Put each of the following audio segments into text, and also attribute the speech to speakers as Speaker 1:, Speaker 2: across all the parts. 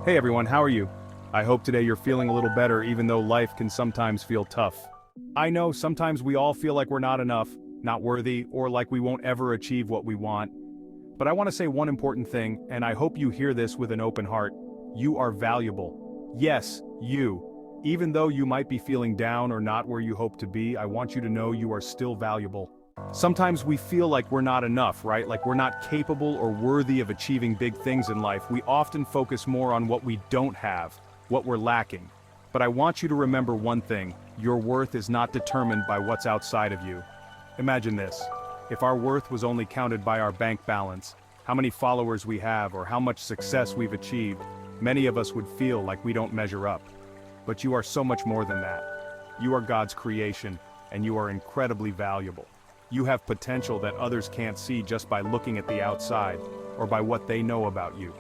Speaker 1: Hey everyone, how are you? I hope today you're feeling a little better even though life can sometimes feel tough. I know sometimes we all feel like we're not enough, not worthy, or like we won't ever achieve what we want. But I want to say one important thing, and I hope you hear this with an open heart. You are valuable. Yes, you. Even though you might be feeling down or not where you hope to be, I want you to know you are still valuable. Sometimes we feel like we're not enough, right? Like we're not capable or worthy of achieving big things in life. We often focus more on what we don't have, what we're lacking. But I want you to remember one thing: your worth is not determined by what's outside of you. Imagine this. If our worth was only counted by our bank balance, how many followers we have or how much success we've achieved, many of us would feel like we don't measure up. But you are so much more than that. You are God's creation, and you are incredibly valuable. You have potential that others can't see just by looking at the outside, or by what they know about you.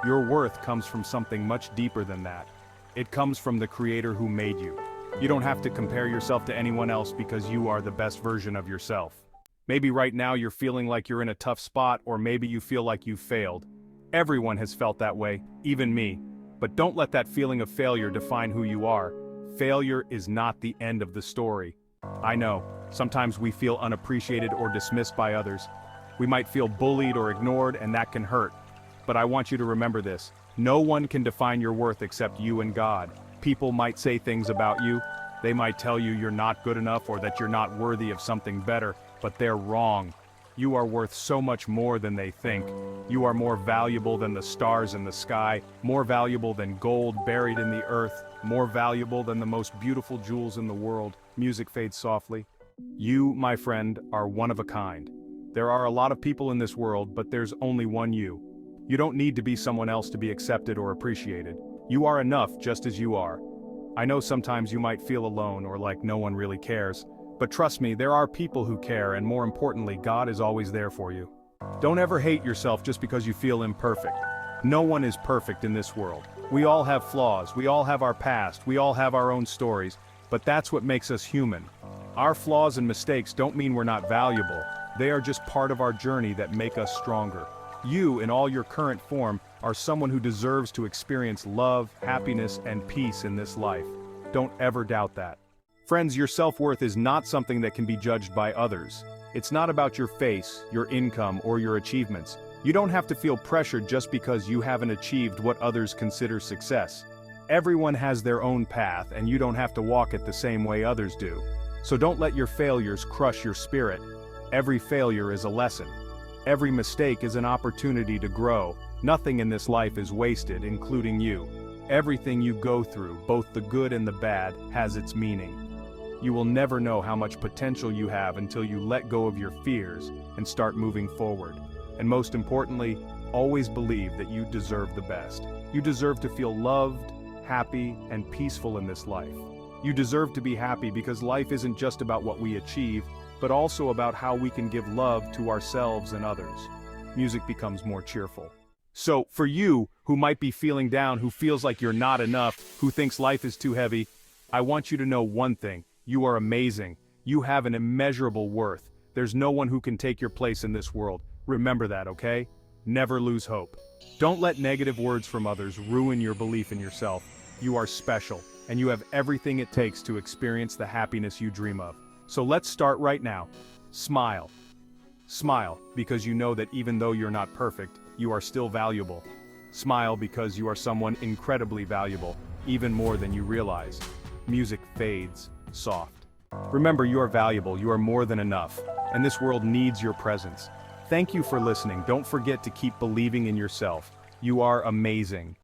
Speaker 1: Your worth comes from something much deeper than that. It comes from the Creator who made you. You don't have to compare yourself to anyone else because you are the best version of yourself. Maybe right now you're feeling like you're in a tough spot, or maybe you feel like you've failed. Everyone has felt that way, even me. But don't let that feeling of failure define who you are. Failure is not the end of the story. I know, sometimes we feel unappreciated or dismissed by others. We might feel bullied or ignored, and that can hurt. But I want you to remember this: no one can define your worth except you and God. People might say things about you. They might tell you you're not good enough or that you're not worthy of something better, but they're wrong. You are worth so much more than they think. You are more valuable than the stars in the sky, more valuable than gold buried in the earth, more valuable than the most beautiful jewels in the world. Music fades softly. You, my friend, are one of a kind. There are a lot of people in this world, but there's only one you. You don't need to be someone else to be accepted or appreciated. You are enough just as you are. I know sometimes you might feel alone or like no one really cares. But trust me, there are people who care, and more importantly, God is always there for you. Don't ever hate yourself just because you feel imperfect. No one is perfect in this world. We all have flaws, we all have our past, we all have our own stories, but that's what makes us human. Our flaws and mistakes don't mean we're not valuable. They are just part of our journey that make us stronger. You, in all your current form, are someone who deserves to experience love, happiness, and peace in this life. Don't ever doubt that. Friends, your self-worth is not something that can be judged by others. It's not about your face, your income, or your achievements. You don't have to feel pressured just because you haven't achieved what others consider success. Everyone has their own path, and you don't have to walk it the same way others do. So don't let your failures crush your spirit. Every failure is a lesson. Every mistake is an opportunity to grow. Nothing in this life is wasted, including you. Everything you go through, both the good and the bad, has its meaning. You will never know how much potential you have until you let go of your fears and start moving forward. And most importantly, always believe that you deserve the best. You deserve to feel loved, happy, and peaceful in this life. You deserve to be happy because life isn't just about what we achieve, but also about how we can give love to ourselves and others. Music becomes more cheerful. So, for you, who might be feeling down, who feels like you're not enough, who thinks life is too heavy, I want you to know one thing: you are amazing. You have an immeasurable worth. There's no one who can take your place in this world. Remember that, okay? Never lose hope. Don't let negative words from others ruin your belief in yourself. You are special, and you have everything it takes to experience the happiness you dream of. So let's start right now. Smile. Smile, because you know that even though you're not perfect, you are still valuable. Smile because you are someone incredibly valuable, even more than you realize. Music fades soft. Remember, you are valuable, you are more than enough, and this world needs your presence. Thank you for listening. Don't forget to keep believing in yourself. You are amazing.